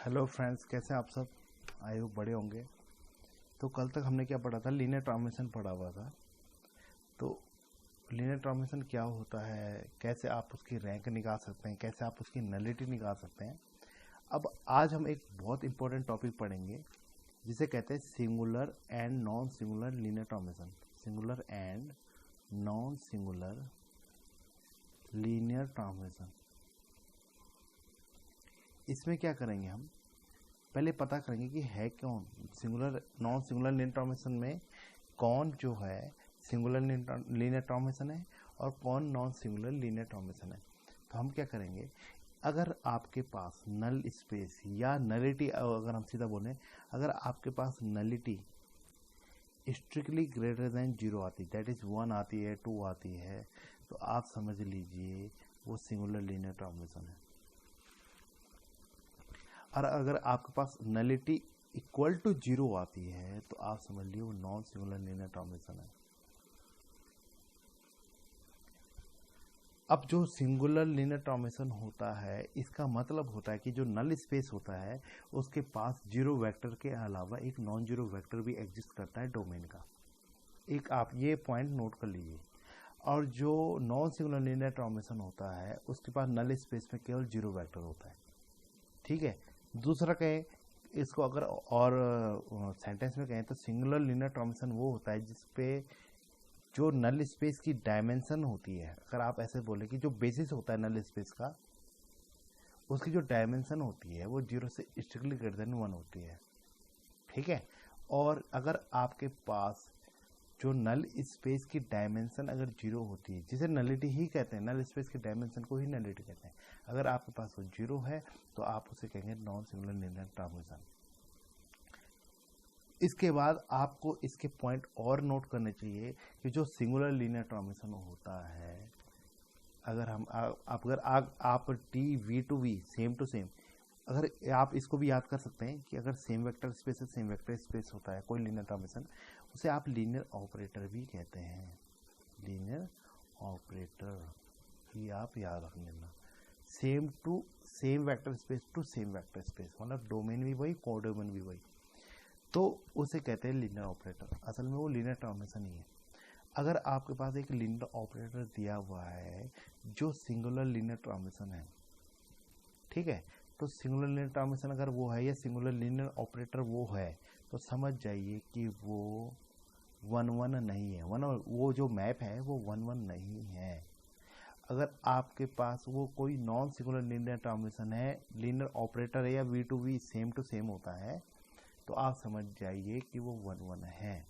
Hello friends, कैसे हैं आप सब। आई होप बड़े होंगे। तो कल तक हमने क्या पढ़ा था, लीनियर ट्रांसफॉर्मेशन पढ़ा हुआ था। तो लीनियर ट्रांसफॉर्मेशन क्या होता है, कैसे आप उसकी रैंक निकाल सकते हैं, कैसे आप उसकी नलिटी निकाल सकते हैं। अब आज हम एक बहुत इंपॉर्टेंट टॉपिक पढ़ेंगे जिसे कहते हैं singular and non singular linear transformation. Singular and non singular linear transformation. इसमें क्या करेंगे, हम पहले पता करेंगे कि है कौन singular non singular linear transformation में कौन जो है सिंगुलर लीनियर ट्रांसफॉर्मेशन है और कौन नॉन सिंगुलर लीनियर ट्रांसफॉर्मेशन है। तो हम क्या करेंगे, अगर आपके पास नल स्पेस या नलिटी, अगर हम सीधा बोलें, अगर आपके पास नलिटी स्ट्रिक्टली ग्रेटर देन 0 आती, दैट इज 1 आती है, 2 आती है, तो आप समझ लीजिए वो सिंगुलर लीनियर ट्रांसफॉर्मेशन है। और अगर आपके पास नलिटी इक्वल टू 0 आती है तो आप समझ लीजिए वो नॉन सिंगुलर लीनियर ट्रांसफॉर्मेशन है। अब जो सिंगुलर लीनियर ट्रांसफॉर्मेशन होता है, इसका मतलब होता है कि जो नल स्पेस होता है उसके पास जीरो वेक्टर के अलावा एक नॉन जीरो वेक्टर भी एग्जिस्ट करता है डोमेन का। एक आप ये पॉइंट नोट कर लीजिए। और जो नॉन सिंगुलर लीनियर ट्रांसफॉर्मेशन होता है उसके पास नल स्पेस में केवल जीरो वेक्टर होता है। ठीक है। दूसरा कहें इसको, अगर और सेंटेंस में कहें तो सिंगुलर लीनियर ट्रांसफॉर्मेशन वो होता है जिसपे जो नल स्पेस की डायमेंशन होती है, अगर आप ऐसे बोले कि जो बेसिस होता है नल स्पेस का, उसकी जो डायमेंशन होती है वो 0 से स्ट्रिक्टली ग्रेटर देन 1 होती है। ठीक है। और अगर आपके पास जो नल स्पेस की डायमेंशन अगर 0 होती है, जिसे नलिटी ही कहते हैं, नल स्पेस की डायमेंशन को ही नलिटी कहते हैं, अगर आपके पास वो 0 है तो आप उसे कहेंगे नॉन सिंगुलर लीनियर ट्रांसफॉर्मेशन। इसके बाद आपको इसके पॉइंट और नोट करने चाहिए कि जो सिंगुलर लीनियर ट्रांसफॉर्मेशन होता है, अगर हम अगर आप T V to V same to same, अगर आप इसको भी याद कर सकते हैं कि अगर सेम वेक्टर स्पेस है, सेम वेक्टर स्पेस होता है कोई लीनियर ट्रांसफॉर्मेशन, उसे आप लीनियर ऑपरेटर भी कहते हैं। लीनियर ऑपरेटर ही आप याद रख लेना। Same to same vector space to same vector space, मतलब डोमेन भी वही, कोडोमेन भी वही, तो उसे कहते हैं लीनियर ऑपरेटर। असल में वो लीनियर ट्रांसफॉर्मेशन ही है। अगर आपके पास एक लीनियर ऑपरेटर दिया हुआ है जो सिंगुलर लीनियर ट्रांसफॉर्मेशन है, ठीक है, तो सिंगुलर लीनियर ट्रांसफॉर्मेशन अगर वो है या सिंगुलर लीनियर ऑपरेटर वो है, तो समझ जाइए कि वो 1-1 नहीं है। वो जो मैप है वो 1-1 नहीं है। अगर आपके पास वो कोई नॉन सिंगुलर लीनियर ट्रांसफॉर्मेशन है, लीनियर ऑपरेटर है या V to V same to same होता है, तो आप समझ जाइए कि वो 1-1 है।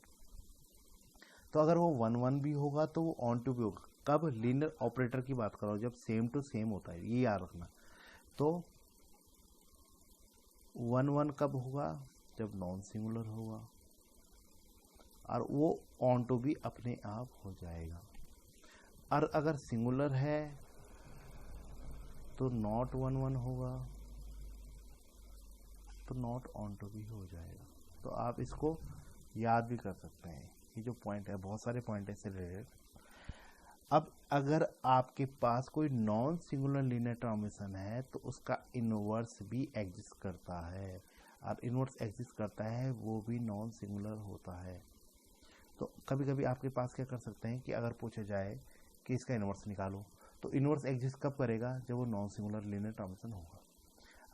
तो अगर वो 1-1 भी होगा तो वो ऑन टू भी होगा। कब? लीनियर ऑपरेटर की बात करो जब सेम टू सेम होता है, ये याद रखना। तो 1-1 कब होगा? जब नॉन सिंगुलर होगा, और वो ऑन टू भी अपने आप हो जाएगा। और अगर सिंगुलर है तो नॉट 1-1 होगा, तो नॉट ऑन टू भी हो जाएगा। तो आप इसको याद भी कर सकते हैं। ये जो पॉइंट है, बहुत सारे पॉइंट है इससे रिलेटेड। अब अगर आपके पास कोई नॉन सिंगुलर लीनियर ट्रांसफॉर्मेशन है तो उसका इनवर्स भी एग्जिस्ट करता है, और इनवर्स एग्जिस्ट करता है वो भी नॉन सिंगुलर होता है। तो कभी कभी आपके पास क्या कर सकते हैं कि अगर पूछा जाए कि इसका इनवर्स निकालो, तो इनवर्स एग्जिस्ट कब करेगा? जब वो नॉन सिंगुलर लीनियर ट्रांसफॉर्मेशन होगा।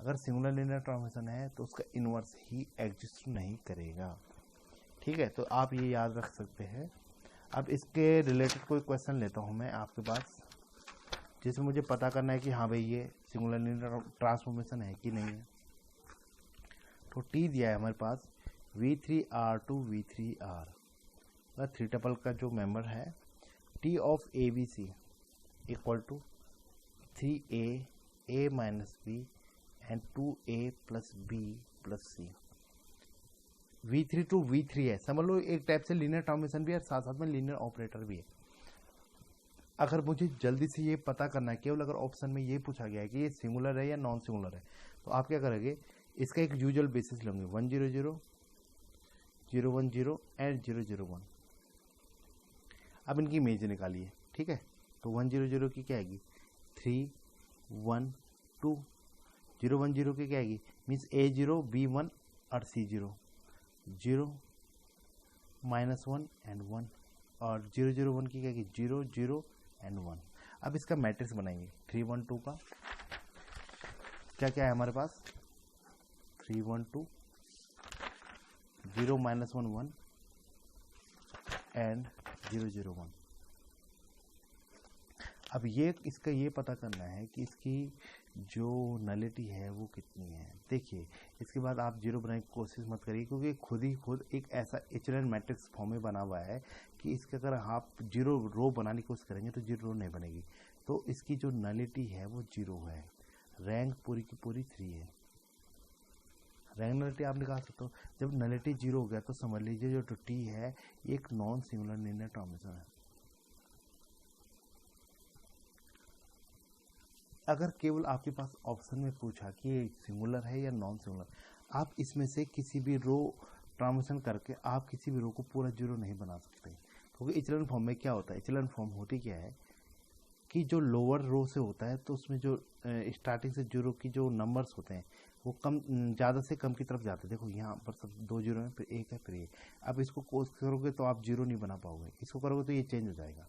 अगर सिंगुलर लीनियर ट्रांसफॉर्मेशन है तो उसका इनवर्स ही एग्जिस्ट नहीं करेगा। ठीक है, तो आप ये याद रख सकते हैं। अब इसके रिलेटेड कोई क्वेश्चन लेता हूँ मैं आपके पास, जिसमें मुझे पता करना है कि हाँ भाई ये सिंगुलर लीनियर ट्रांसफॉर्मेशन है कि नहीं है। तो टी दिया है हमारे पास V3R टू V3R, मतलब 3 टपल का जो मेंबर है, T of ABC equal to 3A A minus B and 2A plus B plus C। V3 to V3 है, समझ लो एक टाइप से लीनियर ट्रांसफॉर्मेशन भी है, साथ साथ में लीनियर ऑपरेटर भी है। अगर मुझे जल्दी से ये पता करना है, केवल अगर ऑप्शन में ये पूछा गया है कि ये सिंगुलर है या नॉन सिंगुलर है, तो आप क्या करेंगे, इसका एक यूजुअल बेसिस लेंगे 100, 010 एंड 001। अब इनकी इमेज निकालिए। ठीक है, तो 100 की क्या आएगी? 3 1 2, 0 1 0 की क्या आएगी, मीन्स A0 B1 और C0, 0 -1 एंड 1, और 0 0 1 की क्या आएगी, 0 0 एंड 1। अब इसका मैट्रिक्स बनाएंगे 3 1 2 का, क्या क्या है हमारे पास, 3 1 2, 0 -1 1 एंड 0 0 1। अब इसका ये पता करना है कि इसकी जो नलिटी है वो कितनी है। देखिए इसके बाद आप जीरो बनाने की कोशिश मत करिए, क्योंकि खुद एक ऐसा एचलन मैट्रिक्स फॉर्म में बना हुआ है कि इसके अगर आप जीरो रो बनाने की कोशिश करेंगे तो जीरो रो नहीं बनेगी। तो इसकी जो नलिटी है वो जीरो है, रैंक पूरी की पूरी 3 है। रैंक नलिटी आप निकाल सकते हो। जब नलिटी जीरो हो गया तो समझ लीजिए जो टी है एक नॉन सिंगुलर लीनियर ट्रांसमिशन है। अगर केवल आपके पास ऑप्शन में पूछा कि ये सिंगुलर है या नॉन सिंगुलर, आप इसमें से किसी भी रो ट्रांसमिशन करके आप किसी भी रो को पूरा जीरो नहीं बना सकते, क्योंकि इचलन फॉर्म में क्या होता है, इचलन फॉर्म होती क्या है कि जो लोअर रो से होता है तो उसमें जो स्टार्टिंग से जीरो की जो नंबर्स होते हैं वो कम ज़्यादा से कम की तरफ जाते हैं। देखो यहाँ पर सब 2 जीरो है, फिर 1 है, फिर ये। अब इसको कोशिश करोगे तो आप जीरो नहीं बना पाओगे, इसको करोगे तो ये चेंज हो जाएगा।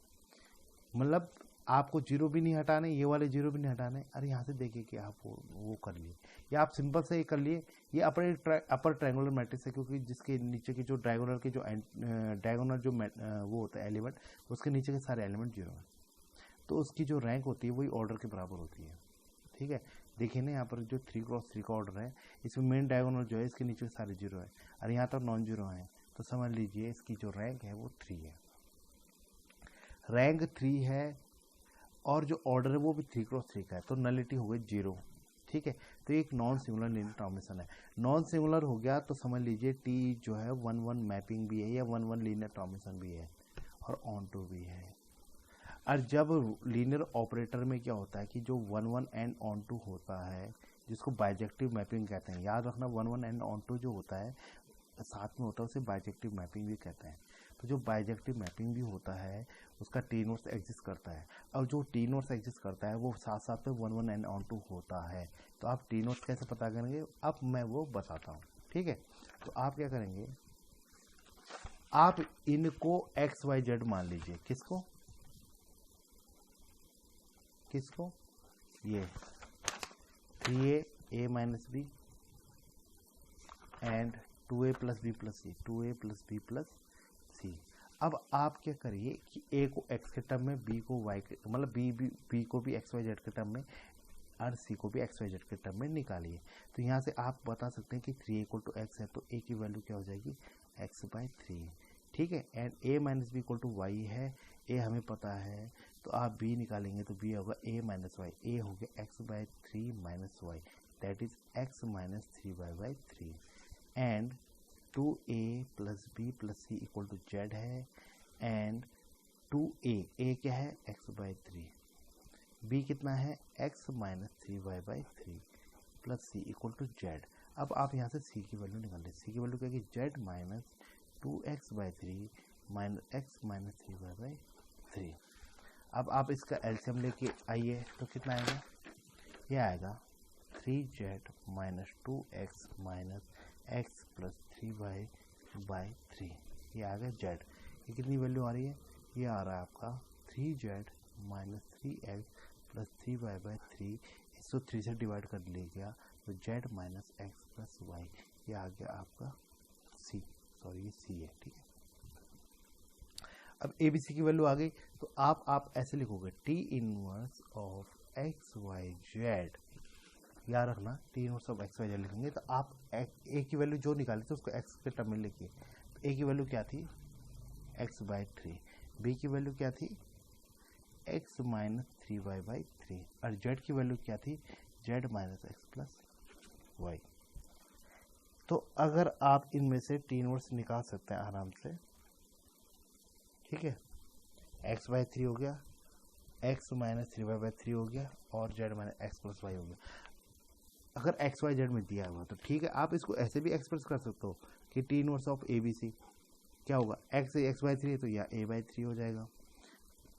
मतलब आपको जीरो भी नहीं हटाने, ये वाले जीरो भी नहीं हटाने। अरे यहाँ से देखिए कि आप वो कर लिए, या आप सिंपल से ये कर लिए। ये अपर ट्रायंगुलर मैट्रिक्स है, क्योंकि जिसके नीचे के जो डायगोनल के जो डायगोनल जो वो होता है एलिमेंट, उसके नीचे के सारे एलिमेंट जीरो हैं, तो उसकी जो रैंक होती है वही ऑर्डर के बराबर होती है। ठीक है, देखिए ना यहाँ पर जो 3x3 का ऑर्डर है, इसमें मेन डायगोनल जो है इसके नीचे सारे जीरो है, और यहाँ तक नॉन जीरो है, तो समझ लीजिए इसकी जो रैंक है वो 3 है। रैंक 3 है और जो ऑर्डर है वो भी 3x3 का है, तो नलिटी हो गई 0। ठीक है, तो एक नॉन सिंगुलर लीनियर ट्रांसमिशन है। नॉन सिंगुलर हो गया तो समझ लीजिए टी जो है 1 1 मैपिंग भी है या 1 1 लीनियर ट्रांसमिशन भी है और ऑन टू भी है। और जब लीनियर ऑपरेटर में क्या होता है कि जो 1 1 एंड ऑन टू होता है, जिसको बाइजेक्टिव मैपिंग कहते हैं, याद रखना 1 1 एंड ऑन टू जो होता है साथ में होता है उसे बाइजेक्टिव मैपिंग भी कहते हैं। तो जो बाइजेक्टिव मैपिंग भी होता है उसका टी नोट्स एग्जिस्ट करता है, और जो टी नोट्स एग्जिस्ट करता है वो साथ साथ में 1 1 एंड ऑन टू होता है। तो आप टी नोट्स कैसे पता करेंगे, अब मैं वो बताता हूँ। ठीक है, तो आप क्या करेंगे, आप इनको एक्स वाई जेड मान लीजिए। किसको किसको ये 3a a minus B and 2a plus B plus C, 2a plus B plus C. अब आप क्या करिए कि a को x के टर्म में, b को y के, मतलब b को भी x y z के टर्म में और c को भी x y z के टर्म में निकालिए। तो यहाँ से आप बता सकते हैं कि 3a इक्वल टू x है, तो a की वैल्यू क्या हो जाएगी, x/3। ठीक है, and a minus B equal to y है, a हमें पता है, तो आप b निकालेंगे तो b होगा a माइनस वाई, a हो गया x/3 minus Y, that is x minus 3y/3। And 2a plus B plus C equal to Z है, एंड 2a क्या है x/3, b कितना है x minus 3y/3 plus C equal to Z. अब आप यहाँ से c की वैल्यू निकाल लें, c की वैल्यू क्या है, Z minus 2x/3 minus x minus 3y/3। अब आप इसका एलसीएम लेके आइए तो कितना आएगा, ये आएगा 3z minus 2x minus x plus 3y/3। ये आ गया z। ये कितनी वैल्यू आ रही है, ये आ रहा है आपका 3z minus 3x plus 3y/3। इसको 3 से डिवाइड कर लिया गया तो z minus x plus y, ये आ गया आपका c, सॉरी ये c है। ठीक है, अब ए बी सी की वैल्यू आ गई, तो आप ऐसे लिखोगे T inverse of X Y Z. याद रखना T inverse of X Y Z लिखेंगे तो आप ए की वैल्यू जो निकाली थी उसको एक्स के टर्म में लिखिए। तो ए की वैल्यू क्या थी, x/3, बी की वैल्यू क्या थी, x माइनस 3y/3, और जेड की वैल्यू क्या थी, z minus X plus Y. तो अगर आप इनमें से टी इनवर्स निकाल सकते हैं आराम से, ठीक है, x/3 हो गया, x माइनस 3y/3 हो गया, और z minus X plus Y हो गया। अगर x y z में दिया हुआ तो ठीक है, आप इसको ऐसे भी एक्सप्रेस कर सकते हो कि T inverse of A B C क्या होगा, x/3 है तो यह a/3 हो जाएगा।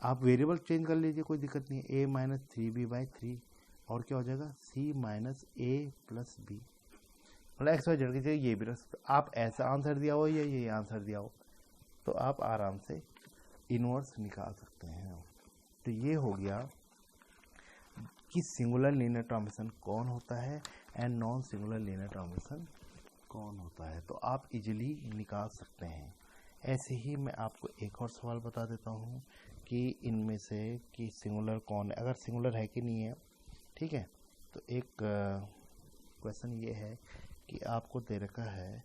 आप वेरिएबल चेंज कर लीजिए, कोई दिक्कत नहीं है, a माइनस 3b/3 और क्या हो जाएगा सी माइनस ए प्लस बी, मतलब एक्स वाई जेड की जगह ये भी रख सकते। आप ऐसा आंसर दिया हो या ये आंसर दिया हो तो आप आराम से इनवर्स निकाल सकते हैं। तो ये हो गया कि सिंगुलर लीनियर ट्रांसफॉर्मेशन कौन होता है and non singular linear transformation कौन होता है, तो आप इजीली निकाल सकते हैं। ऐसे ही मैं आपको एक और सवाल बता देता हूँ कि इनमें से कि सिंगुलर कौन है, अगर सिंगुलर है कि नहीं है, ठीक है। तो एक क्वेश्चन ये है कि आपको दे रखा है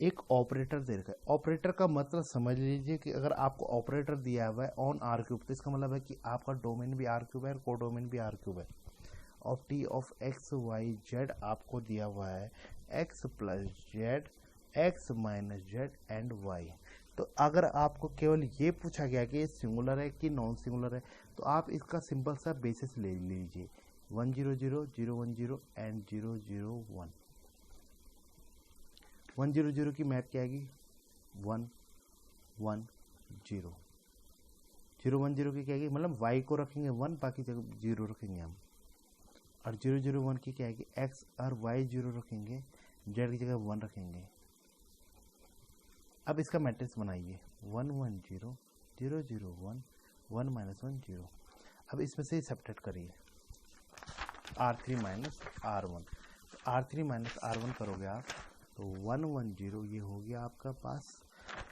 एक ऑपरेटर दे रखा है। ऑपरेटर का मतलब समझ लीजिए कि अगर आपको ऑपरेटर दिया हुआ है ऑन आर क्यूब, तो इसका मतलब है कि आपका डोमेन भी आर क्यूब है और कोडोमेन भी आर क्यूब है। और T of X Y Z आपको दिया हुआ है X plus Z, X minus Z and Y. तो अगर आपको केवल ये पूछा गया कि ये सिंगुलर है कि नॉन सिंगुलर है, तो आप इसका सिंपल सा बेसिस ले लीजिए 1 0 0 0 1 0 एंड 0 0 1। 1 0 0 की मैथ क्या आएगी 1 1 0, 0 1 0 की क्या आएगी, मतलब y को रखेंगे 1, बाकी जगह 0 रखेंगे हम। और 0 0 1 की क्या आएगी x और y 0 रखेंगे, z की जगह 1 रखेंगे। अब इसका मैट्रिक्स बनाइए 1 1 0 0 0 1 1 माइनस 1 0। अब इसमें से सब्ट्रैक्ट करिए R3 minus R1, R3 minus R1 करोगे आप तो 1 1 0 ये हो गया आपका पास,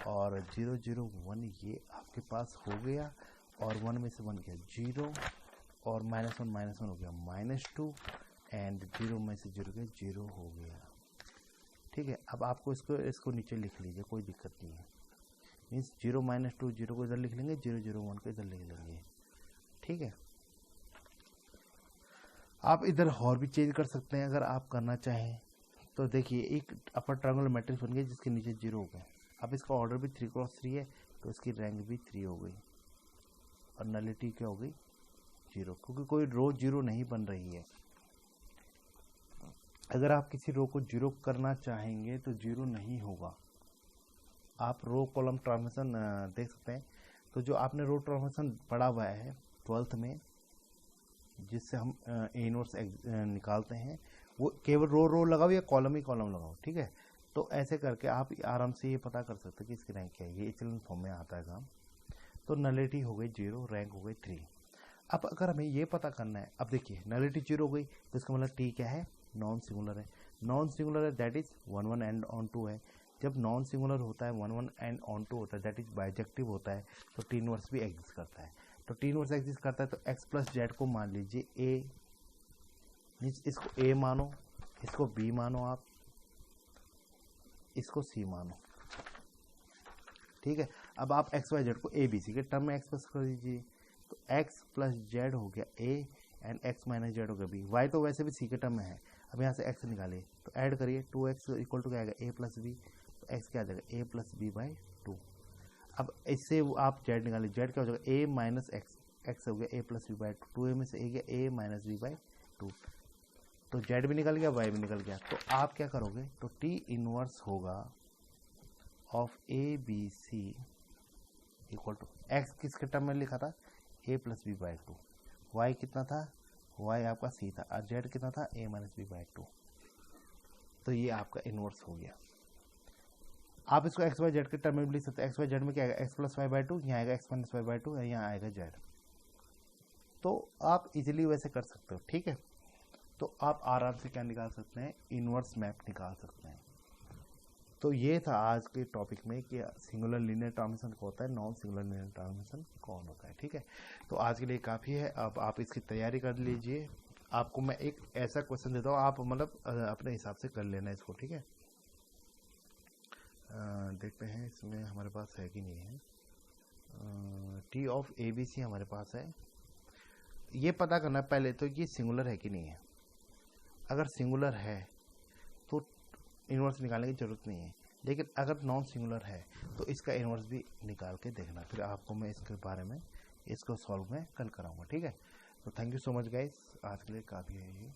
और 0 0 1 ये आपके पास हो गया, और 1 में से 1 गया 0, और माइनस 1 हो गया -2, एंड 0 में से 0 गया 0 हो गया। ठीक है, अब आपको इसको नीचे लिख लीजिए, कोई दिक्कत नहीं है। मीन्स 0 -2 0 को इधर लिख लेंगे, 0 0 1 को इधर लिख लेंगे। ठीक है, आप इधर और भी चेंज कर सकते हैं अगर आप करना चाहें। तो देखिए एक अपर ट्रायंगुलर मैट्रिक्स बन गया जिसके नीचे 0 हो गया। अब इसका ऑर्डर भी 3 × 3 है, तो इसकी रैंक भी 3 हो गई, और नलिटी क्या हो गई 0, क्योंकि कोई रो 0 नहीं बन रही है। अगर आप किसी रो को 0 करना चाहेंगे तो 0 नहीं होगा। आप रो कॉलम ट्रांसफॉर्मेशन देख सकते हैं। तो जो आपने रो ट्रांसफॉर्मेशन पढ़ा हुआ है 12th में, जिससे हम ए इनवर्स निकालते हैं, वो केवल रो लगाओ या कॉलम ही कॉलम लगाओ। ठीक है, तो ऐसे करके आप आराम से ये पता कर सकते हैं कि इसकी रैंक क्या है। ये इचलन फॉर्म में आता है काम। तो नलिटी हो गई 0, रैंक हो गई 3। अब अगर हमें ये पता करना है, अब देखिए नलिटी 0 हो गई तो इसका मतलब टी क्या है, नॉन सिंगुलर है। नॉन सिंगुलर है दैट इज 1 1 एंड ऑन 2 है। जब नॉन सिंगुलर होता है 1 1 एंड ऑन 2 होता है दैट इज बाइजेक्टिव होता है, तो टी इनवर्स भी एग्जिस्ट करता है। तो टी इनवर्स एग्जिस्ट करता है तो x प्लस जेड को मान लीजिए a, इसको a मानो, इसको b मानो, आप इसको c मानो। ठीक है, अब आप x y z को a b c के टर्म में एक्सप्रेस कर दीजिए। तो x प्लस जेड हो गया a and x minus Z हो गया b। y तो वैसे भी c के टर्म में है। अब यहाँ से x निकालिए तो ऐड करिए 2x इक्वल टू क्या आएगा a प्लस बी, तो x क्या आ जाएगा a प्लस बी बाई 2। अब इससे आप z निकालिए, z क्या हो जाएगा a माइनस एक्स, x हो गया a plus B by 2, 2a में से a गया a माइनस बी बाई 2, तो z भी निकल गया y भी निकल गया। तो आप क्या करोगे, तो t इनवर्स होगा of a b c equal to x किसके टर्म में लिखा था a plus B by 2, y कितना था, y आपका c था, और z कितना था a माइनस बी बाई 2। तो ये आपका इनवर्स हो गया। आप इसको एक्स वाई जेड के टर्म में लिख सकते हैं। एक्स वाई जेड में क्या आएगा एक्स प्लस वाई बाई 2, यहाँ आएगा एक्स माइनस वाई बाई 2, यहाँ आएगा जेड। तो आप इजीली वैसे कर सकते हो। ठीक है, तो आप आराम से क्या निकाल सकते हैं, इनवर्स मैप निकाल सकते हैं। तो ये था आज के टॉपिक में कि सिंगुलर लीनियर ट्रांसफॉर्मेशन कौन होता है, नॉन सिंगुलर लीनियर ट्रांसफॉर्मेशन कौन होता है। ठीक है, तो आज के लिए काफ़ी है। अब आप इसकी तैयारी कर लीजिए। आपको मैं एक ऐसा क्वेश्चन देता हूँ, आप मतलब अपने हिसाब से कर लेना इसको। ठीक है, देखते हैं इसमें हमारे पास है कि नहीं है। T of A B C हमारे पास है। ये पता करना पहले तो ये सिंगुलर है कि नहीं है। अगर सिंगुलर है तो इनवर्स निकालने की ज़रूरत नहीं है, लेकिन अगर नॉन सिंगुलर है तो इसका इनवर्स भी निकाल के देखना। फिर आपको मैं इसके बारे में इसको सॉल्व में कल कराऊंगा। ठीक है, तो thank you so much guys, आज के लिए काफ़ी है ये।